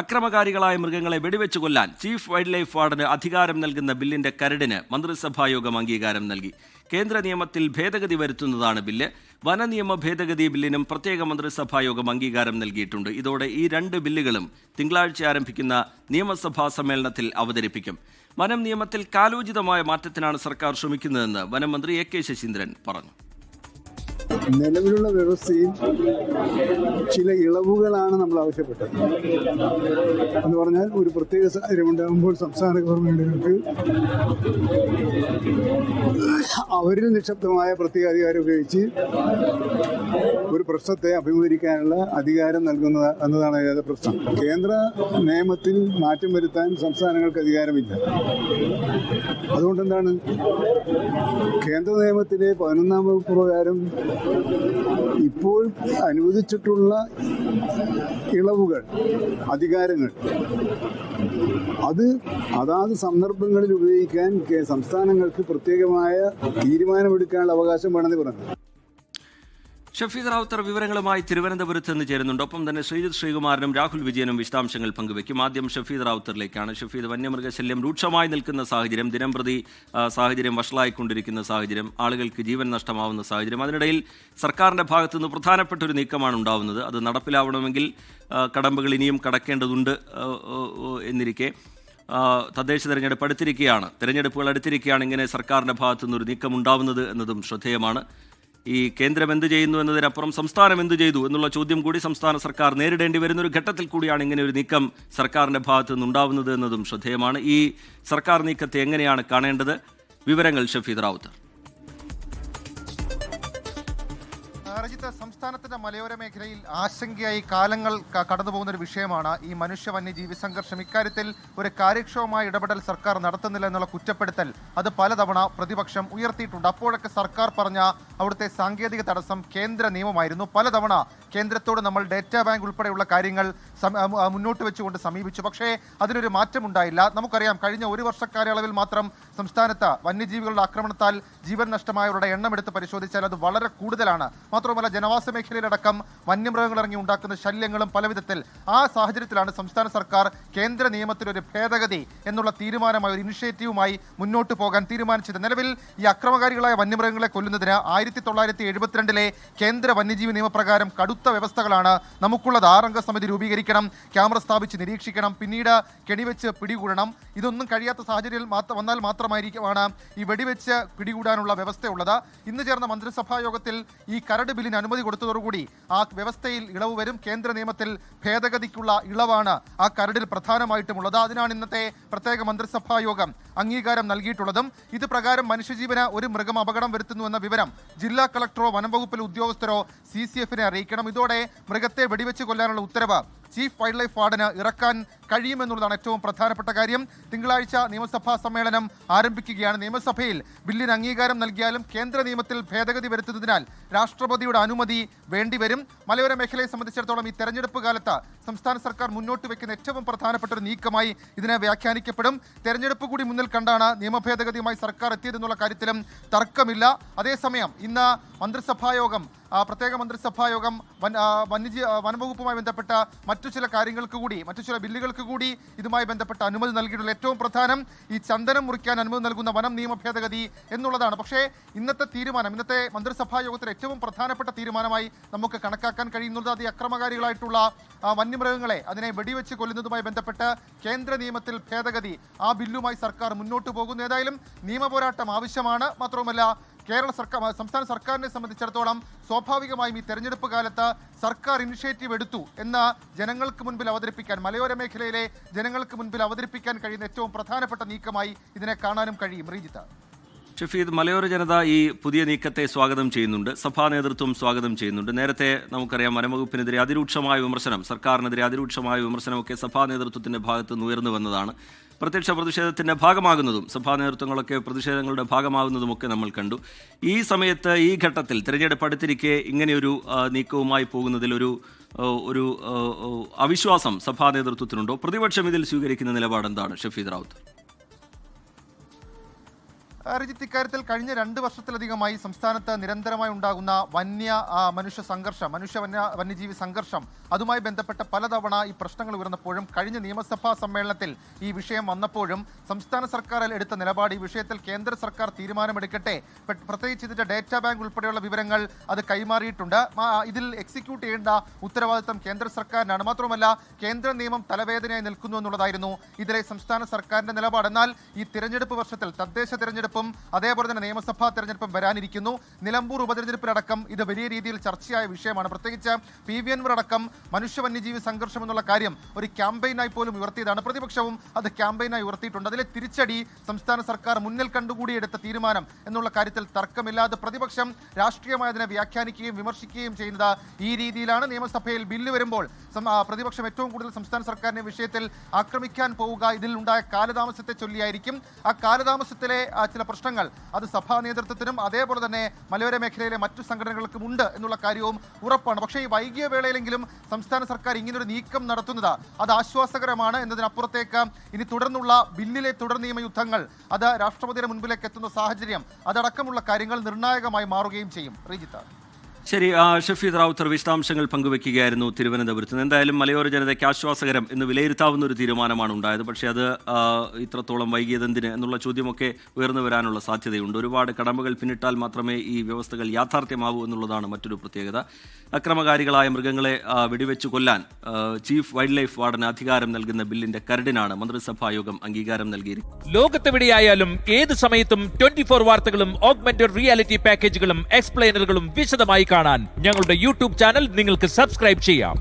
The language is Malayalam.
അക്രമകാരികളായ മൃഗങ്ങളെ വെടിവെച്ചു കൊല്ലാൻ ചീഫ് വൈൽഡ് ലൈഫ് വാർഡന് അധികാരം നൽകുന്ന ബില്ലിന്റെ കരടിന് മന്ത്രിസഭായോഗം അംഗീകാരം നൽകി. കേന്ദ്ര നിയമത്തിൽ ഭേദഗതി വരുത്തുന്നതാണ് ബില്ല്. വനനിയമ ഭേദഗതി ബില്ലിനും പ്രത്യേക മന്ത്രിസഭായോഗം അംഗീകാരം നൽകിയിട്ടുണ്ട്. ഇതോടെ ഈ രണ്ട് ബില്ലുകളും തിങ്കളാഴ്ച ആരംഭിക്കുന്ന നിയമസഭാ സമ്മേളനത്തിൽ അവതരിപ്പിക്കും. വനം നിയമത്തിൽ കാലോചിതമായ മാറ്റത്തിനാണ് സർക്കാർ ശ്രമിക്കുന്നതെന്ന് വനമന്ത്രി എ കെ ശശീന്ദ്രൻ പറഞ്ഞു. നിലവിലുള്ള വ്യവസ്ഥയിൽ ചില ഇളവുകളാണ് നമ്മൾ ആവശ്യപ്പെട്ടത്. എന്ന് പറഞ്ഞാൽ ഒരു പ്രത്യേക സാഹചര്യം ഉണ്ടാകുമ്പോൾ സംസ്ഥാന ഗവൺമെന്റുകൾക്ക് അവരിൽ നിക്ഷിപ്തമായ പ്രത്യേക അധികാരം ഉപയോഗിച്ച് ഒരു പ്രശ്നത്തെ അഭിമുഖീകരിക്കാനുള്ള അധികാരം നൽകുന്നത് എന്നതാണ് ഇതിന്റെ പ്രശ്നം. കേന്ദ്ര നിയമത്തിൽ മാറ്റം വരുത്താൻ സംസ്ഥാനങ്ങൾക്ക് അധികാരമില്ല. അതുകൊണ്ടെന്താണ് കേന്ദ്ര നിയമത്തിലെ 11ാം വകുപ്പ് പ്രകാരം ഇപ്പോൾ അനുവദിച്ചിട്ടുള്ള ഇളവുകൾ, അധികാരങ്ങൾ അത് അതാത് സന്ദർഭങ്ങളിൽ ഉപയോഗിക്കാൻ സംസ്ഥാനങ്ങൾക്ക് പ്രത്യേകമായ തീരുമാനമെടുക്കാനുള്ള അവകാശം വേണമെന്ന് പറഞ്ഞു. ഷഫീദ് റാവുത്തർ വിവരങ്ങളുമായി തിരുവനന്തപുരത്ത് നിന്ന് ചേരുന്നുണ്ട്. ഒപ്പം തന്നെ ശ്രീജിത്ത് ശ്രീകുമാരനും രാഹുൽ വിജയനും വിശദാംശങ്ങൾ പങ്കുവയ്ക്കും. ആദ്യം ഷഫീദ് റാവുത്തറിലേക്കാണ്. ഷഫീദ്, വന്യമൃഗശല്യം രൂക്ഷമായി നിൽക്കുന്ന സാഹചര്യം, ദിനംപ്രതി സാഹചര്യം വഷളായിക്കൊണ്ടിരിക്കുന്ന സാഹചര്യം, ആളുകൾക്ക് ജീവൻ നഷ്ടമാവുന്ന സാഹചര്യം, അതിനിടയിൽ സർക്കാരിൻ്റെ ഭാഗത്തു നിന്ന് പ്രധാനപ്പെട്ട ഒരു നീക്കമാണ് ഉണ്ടാവുന്നത്. അത് നടപ്പിലാവണമെങ്കിൽ കടമ്പകൾ ഇനിയും കടക്കേണ്ടതുണ്ട് എന്നിരിക്കെ തദ്ദേശ തെരഞ്ഞെടുപ്പ് അടുത്തിരിക്കുകയാണ്, തെരഞ്ഞെടുപ്പുകൾ അടുത്തിരിക്കുകയാണ്. ഇങ്ങനെ സർക്കാരിൻ്റെ ഭാഗത്തു നിന്നൊരു നീക്കം ഉണ്ടാവുന്നത് എന്നതും ശ്രദ്ധേയമാണ്. ഈ കേന്ദ്രം എന്ത് ചെയ്യുന്നു എന്നതിനപ്പുറം സംസ്ഥാനം എന്ത് ചെയ്തു എന്നുള്ള ചോദ്യം കൂടി സംസ്ഥാന സർക്കാർ നേരിടേണ്ടി വരുന്ന ഒരു ഘട്ടത്തിൽ കൂടിയാണ് ഇങ്ങനെ ഒരു നീക്കം സർക്കാരിൻ്റെ ഭാഗത്തു നിന്നുണ്ടാവുന്നത് എന്നതും ശ്രദ്ധേയമാണ്. ഈ സർക്കാർ നീക്കത്തെ എങ്ങനെയാണ് കാണേണ്ടത്? വിവരങ്ങൾ ഷഫീദ് റാവുത്തർ. സംസ്ഥാനത്തിന്റെ മലയോര മേഖലയിൽ ആശങ്കയായി കാലങ്ങൾ കടന്നുപോകുന്ന ഒരു വിഷയമാണ് ഈ മനുഷ്യ വന്യജീവി സംഘർഷം. ഇക്കാര്യത്തിൽ ഒരു കാര്യക്ഷമമായ ഇടപെടൽ സർക്കാർ നടത്തുന്നില്ല എന്നുള്ള കുറ്റപ്പെടുത്തൽ അത് പലതവണ പ്രതിപക്ഷം ഉയർത്തിയിട്ടുണ്ട്. അപ്പോഴൊക്കെ സർക്കാർ പറഞ്ഞ അവിടുത്തെ സാങ്കേതിക തടസ്സം കേന്ദ്ര നിയമമായിരുന്നു. പലതവണ കേന്ദ്രത്തോട് നമ്മൾ ഡേറ്റാ ബാങ്ക് ഉൾപ്പെടെയുള്ള കാര്യങ്ങൾ മുന്നോട്ട് വെച്ചുകൊണ്ട് സമീപിച്ചു. പക്ഷേ അതിനൊരു മാറ്റമുണ്ടായില്ല. നമുക്കറിയാം, കഴിഞ്ഞ ഒരു വർഷ കാലയളവിൽ മാത്രം സംസ്ഥാനത്ത് വന്യജീവികളുടെ ആക്രമണത്താൽ ജീവൻ നഷ്ടമായവരുടെ എണ്ണം എടുത്ത് പരിശോധിച്ചാൽ അത് വളരെ കൂടുതലാണ്. മാത്രമല്ല, ജനവാസ മേഖലയിലടക്കം വന്യമൃഗങ്ങൾ ഇറങ്ങി ഉണ്ടാക്കുന്ന ശല്യങ്ങളും പലവിധത്തിൽ. ആ സാഹചര്യത്തിലാണ് സംസ്ഥാന സർക്കാർ കേന്ദ്ര നിയമത്തിലൊരു ഭേദഗതി എന്നുള്ള തീരുമാനമായി, ഒരു ഇനിഷ്യേറ്റീവുമായി മുന്നോട്ട് പോകാൻ തീരുമാനിച്ചത്. നിലവിൽ ഈ അക്രമകാരികളായ വന്യമൃഗങ്ങളെ കൊല്ലുന്നതിന് 1972 കേന്ദ്ര വന്യജീവി നിയമപ്രകാരം കടുത്ത വ്യവസ്ഥകളാണ് നമുക്കുള്ളത്. 6 അംഗ സമിതി രൂപീകരിക്കണം, ക്യാമറ സ്ഥാപിച്ച് നിരീക്ഷിക്കണം, പിന്നീട് കെണിവെച്ച് പിടികൂടണം. ഇതൊന്നും കഴിയാത്ത സാഹചര്യം വന്നാൽ മാത്രമായിരിക്കുമാണ് ഈ വെടിവെച്ച് പിടികൂടാനുള്ള വ്യവസ്ഥയുള്ളത്. ഇന്ന് ചേർന്ന മന്ത്രിസഭാ യോഗത്തിൽ ഈ കരട് ബില്ലിന് അനുമതി കൊടുത്തതോടുകൂടി ആ വ്യവസ്ഥയിൽ ഇളവ് വരും. കേന്ദ്ര നിയമത്തിൽ ഭേദഗതിക്കുള്ള ഇളവാണ് ആ കരടിൽ പ്രധാനമായിട്ടുമുള്ളത്. അതിനാണ് ഇന്നത്തെ പ്രത്യേക മന്ത്രിസഭാ യോഗം അംഗീകാരം നൽകിയിട്ടുള്ളതും. ഇത് പ്രകാരം മനുഷ്യജീവന് ഒരു മൃഗം അപകടം വരുത്തുന്നു എന്ന വിവരം ജില്ലാ കളക്ടറോ വനംവകുപ്പിലെ ഉദ്യോഗസ്ഥരോ CCF-നെ അറിയിക്കണം. ഇതോടെ മൃഗത്തെ വെടിവെച്ച് കൊല്ലാനുള്ള ഉത്തരവ് ചീഫ് വൈൽഡ് ലൈഫ് വാർഡന് ഇറക്കാൻ കഴിയുമെന്നുള്ളതാണ് ഏറ്റവും പ്രധാനപ്പെട്ട കാര്യം. തിങ്കളാഴ്ച നിയമസഭാ സമ്മേളനം ആരംഭിക്കുകയാണ്. നിയമസഭയിൽ ബില്ലിന് അംഗീകാരം നൽകിയാലും കേന്ദ്ര നിയമത്തിൽ ഭേദഗതി വരുത്തുന്നതിനാൽ രാഷ്ട്രപതിയുടെ അനുമതി വേണ്ടിവരും. മലയോര മേഖലയെ സംബന്ധിച്ചിടത്തോളം ഈ തെരഞ്ഞെടുപ്പ് കാലത്ത് സംസ്ഥാന സർക്കാർ മുന്നോട്ട് വയ്ക്കുന്ന ഏറ്റവും പ്രധാനപ്പെട്ട ഒരു നീക്കമായി ഇതിനെ വ്യാഖ്യാനിക്കപ്പെടും. തെരഞ്ഞെടുപ്പ് കൂടി മുന്നിൽ കണ്ടാണ് നിയമ ഭേദഗതിയുമായി സർക്കാർ എത്തിയതെന്നുള്ള കാര്യത്തിലും തർക്കമില്ല. അതേസമയം ഇന്ന് മന്ത്രിസഭായോഗം, പ്രത്യേക മന്ത്രിസഭായോഗം വനംവകുപ്പുമായി ബന്ധപ്പെട്ട മറ്റു ചില കാര്യങ്ങൾക്ക് കൂടി, മറ്റു ചില ബില്ലുകൾക്ക് കൂടി ഇതുമായി ബന്ധപ്പെട്ട അനുമതി നൽകിയിട്ടുള്ള ഏറ്റവും പ്രധാനം ഈ ചന്ദനം മുറിക്കാൻ അനുമതി നൽകുന്ന വനം നിയമ ഭേദഗതി എന്നുള്ളതാണ്. പക്ഷേ ഇന്നത്തെ തീരുമാനം, ഇന്നത്തെ മന്ത്രിസഭായോഗത്തിൽ ഏറ്റവും പ്രധാനപ്പെട്ട തീരുമാനമായി നമുക്ക് കണക്കാക്കാൻ കഴിയുന്നത് അത് അക്രമകാരികളായിട്ടുള്ള വന്യമൃഗങ്ങളെ അതിനെ വെടിവെച്ച് കൊല്ലുന്നതുമായി ബന്ധപ്പെട്ട് കേന്ദ്ര നിയമത്തിൽ ഭേദഗതി, ആ ബില്ലുമായി സർക്കാർ മുന്നോട്ട് പോകുന്നു. ഏതായാലും നിയമപോരാട്ടം ആവശ്യമാണ്. മാത്രവുമല്ല, സംസ്ഥാന സർക്കാരിനെ സംബന്ധിച്ചിടത്തോളം സ്വാഭാവികമായും ഈ തെരഞ്ഞെടുപ്പ് കാലത്ത് സർക്കാർ ഇനിഷ്യേറ്റീവ് എടുത്തു എന്ന് ജനങ്ങൾക്ക് മുൻപിൽ അവതരിപ്പിക്കാൻ, മലയോര മേഖലയിലെ ജനങ്ങൾക്ക് മുൻപിൽ അവതരിപ്പിക്കാൻ കഴിയുന്ന ഏറ്റവും പ്രധാനപ്പെട്ട നീക്കമായി ഇതിനെ കാണാനും കഴിയും. റീജിത്ത്. ഷഫീദ്, മലയോര ജനത ഈ പുതിയ നീക്കത്തെ സ്വാഗതം ചെയ്യുന്നുണ്ട്, സഭാ നേതൃത്വം സ്വാഗതം ചെയ്യുന്നുണ്ട്. നേരത്തെ നമുക്കറിയാം, വനംവകുപ്പിനെതിരെ അതിരൂക്ഷമായ വിമർശനം, സർക്കാരിനെതിരെ അതിരൂക്ഷമായ വിമർശനമൊക്കെ സഭാ നേതൃത്വത്തിൻ്റെ ഭാഗത്ത് നിന്ന് ഉയർന്നു വന്നതാണ്. പ്രത്യക്ഷ പ്രതിഷേധത്തിൻ്റെ ഭാഗമാകുന്നതും സഭാ നേതൃത്വങ്ങളൊക്കെ പ്രതിഷേധങ്ങളുടെ ഭാഗമാകുന്നതുമൊക്കെ നമ്മൾ കണ്ടു. ഈ സമയത്ത്, ഈ ഘട്ടത്തിൽ, തിരഞ്ഞെടുപ്പ് അടുത്തിരിക്കെ ഇങ്ങനെയൊരു നീക്കവുമായി പോകുന്നതിൽ ഒരു അവിശ്വാസം സഭാ നേതൃത്വത്തിനുണ്ടോ? പ്രതിപക്ഷം ഇതിൽ സ്വീകരിക്കുന്ന നിലപാട് എന്താണ് ഷഫീദ് റാവുത്തർ? രജിത്ത്, ഇക്കാര്യത്തിൽ കഴിഞ്ഞ 2 വർഷത്തിലധികമായി സംസ്ഥാനത്ത് നിരന്തരമായി ഉണ്ടാകുന്ന വന്യജീവി സംഘർഷം അതുമായി ബന്ധപ്പെട്ട പലതവണ ഈ പ്രശ്നങ്ങൾ ഉയർന്നപ്പോഴും കഴിഞ്ഞ നിയമസഭാ സമ്മേളനത്തിൽ ഈ വിഷയം വന്നപ്പോഴും സംസ്ഥാന സർക്കാർ എടുത്ത നിലപാട് ഈ വിഷയത്തിൽ കേന്ദ്ര സർക്കാർ തീരുമാനമെടുക്കട്ടെ, പ്രത്യേകിച്ച് ഇതിന്റെ ഡേറ്റാ ബാങ്ക് ഉൾപ്പെടെയുള്ള വിവരങ്ങൾ അത് കൈമാറിയിട്ടുണ്ട്. ഇതിൽ എക്സിക്യൂട്ട് ചെയ്യേണ്ട ഉത്തരവാദിത്തം കേന്ദ്ര സർക്കാരിനാണ്. മാത്രമല്ല കേന്ദ്ര നിയമം തലവേദനയായി നിൽക്കുന്നു എന്നുള്ളതായിരുന്നു ഇതിലെ സംസ്ഥാന സർക്കാരിന്റെ നിലപാട്. എന്നാൽ ഈ തിരഞ്ഞെടുപ്പ് വർഷത്തിൽ തദ്ദേശ തിരഞ്ഞെടുപ്പും അതേപോലെ തന്നെ നിയമസഭാ തെരഞ്ഞെടുപ്പും വരാനിരിക്കുന്നു. നിലമ്പൂർ ഉപതെരഞ്ഞെടുപ്പിലടക്കം ഇത് വലിയ രീതിയിൽ ചർച്ചയായ വിഷയമാണ്. പ്രത്യേകിച്ച് PV അൻവർ അടക്കം മനുഷ്യ വന്യജീവി സംഘർഷം എന്നുള്ള കാര്യം ഒരു ക്യാമ്പയിനായി പോലും ഉയർത്തിയതാണ്. പ്രതിപക്ഷവും അത് ക്യാമ്പയിനായി ഉയർത്തിയിട്ടുണ്ട്. അതിലെ തിരിച്ചടി സംസ്ഥാന സർക്കാർ മുന്നിൽ കണ്ടുകൂടി എടുത്ത തീരുമാനം എന്നുള്ള കാര്യത്തിൽ തർക്കമില്ലാതെ പ്രതിപക്ഷം രാഷ്ട്രീയമായി അതിനെ വ്യാഖ്യാനിക്കുകയും വിമർശിക്കുകയും ചെയ്യുന്നത് ഈ രീതിയിലാണ്. നിയമസഭയിൽ ബില്ല് വരുമ്പോൾ പ്രതിപക്ഷം ഏറ്റവും കൂടുതൽ സംസ്ഥാന സർക്കാരിന്റെ വിഷയത്തിൽ ആക്രമിക്കാൻ പോവുക ഇതിൽ ഉണ്ടായ കാലതാമസത്തെ ചൊല്ലിയായിരിക്കും. ആ കാലതാമസത്തിലെ ചില പ്രശ്നങ്ങൾ അത് സഭാ നേതൃത്വത്തിനും അതേപോലെ തന്നെ മലയോര മേഖലയിലെ മറ്റു സംഘടനകൾക്കും ഉണ്ട് എന്നുള്ള കാര്യവും ഉറപ്പാണ്. പക്ഷേ ഈ വൈകിയ വേളയിലെങ്കിലും സംസ്ഥാന സർക്കാർ ഇങ്ങനൊരു നീക്കം നടത്തുന്നത് അത് ആശ്വാസകരമാണ് എന്നതിനപ്പുറത്തേക്ക് ഇനി തുടർന്നുള്ള ബില്ലിലെ തുടർ നിയമയുദ്ധങ്ങൾ അത് രാഷ്ട്രപതിയുടെ മുൻപിലേക്ക് എത്തുന്ന സാഹചര്യം അതടക്കമുള്ള കാര്യങ്ങൾ നിർണായകമായി മാറുകയും ചെയ്യും. റീജിത്ത്, ശരി, ഷഫീദ് റാവുത്തർ വിശദാംശങ്ങൾ പങ്കുവെക്കുകയായിരുന്നു തിരുവനന്തപുരത്ത് നിന്ന്. എന്തായാലും മലയോര ജനതയ്ക്ക് ആശ്വാസകരം എന്ന് വിലയിരുത്താവുന്ന ഒരു തീരുമാനമാണ് ഉണ്ടായത്. പക്ഷേ അത് ഇത്രത്തോളം വൈകിയതെന്തിന് എന്നുള്ള ചോദ്യമൊക്കെ ഉയർന്നു വരാനുള്ള സാധ്യതയുണ്ട്. ഒരുപാട് കടമ്പകൾ പിന്നിട്ടാൽ മാത്രമേ ഈ വ്യവസ്ഥകൾ യാഥാർത്ഥ്യമാവൂ എന്നുള്ളതാണ് മറ്റൊരു പ്രത്യേകത. അക്രമകാരികളായ മൃഗങ്ങളെ വെടിവെച്ച് കൊല്ലാൻ ചീഫ് വൈൽഡ് ലൈഫ് വാർഡന് അധികാരം നൽകുന്ന ബില്ലിന്റെ കരടിനാണ് മന്ത്രിസഭായോഗം അംഗീകാരം നൽകിയിരിക്കുന്നത്. ലോകത്തെവിടെയായാലും ഏത് സമയത്തും 24 വാർത്തകളും ഓഗ്മെന്റഡ് റിയാലിറ്റി പാക്കേജുകളും എക്സ്പ്ലെയിനറുകളും വിശദമായി കാണാൻ ഞങ്ങളുടെ യൂട്യൂബ് ചാനൽ നിങ്ങൾക്ക് സബ്സ്ക്രൈബ് ചെയ്യാം.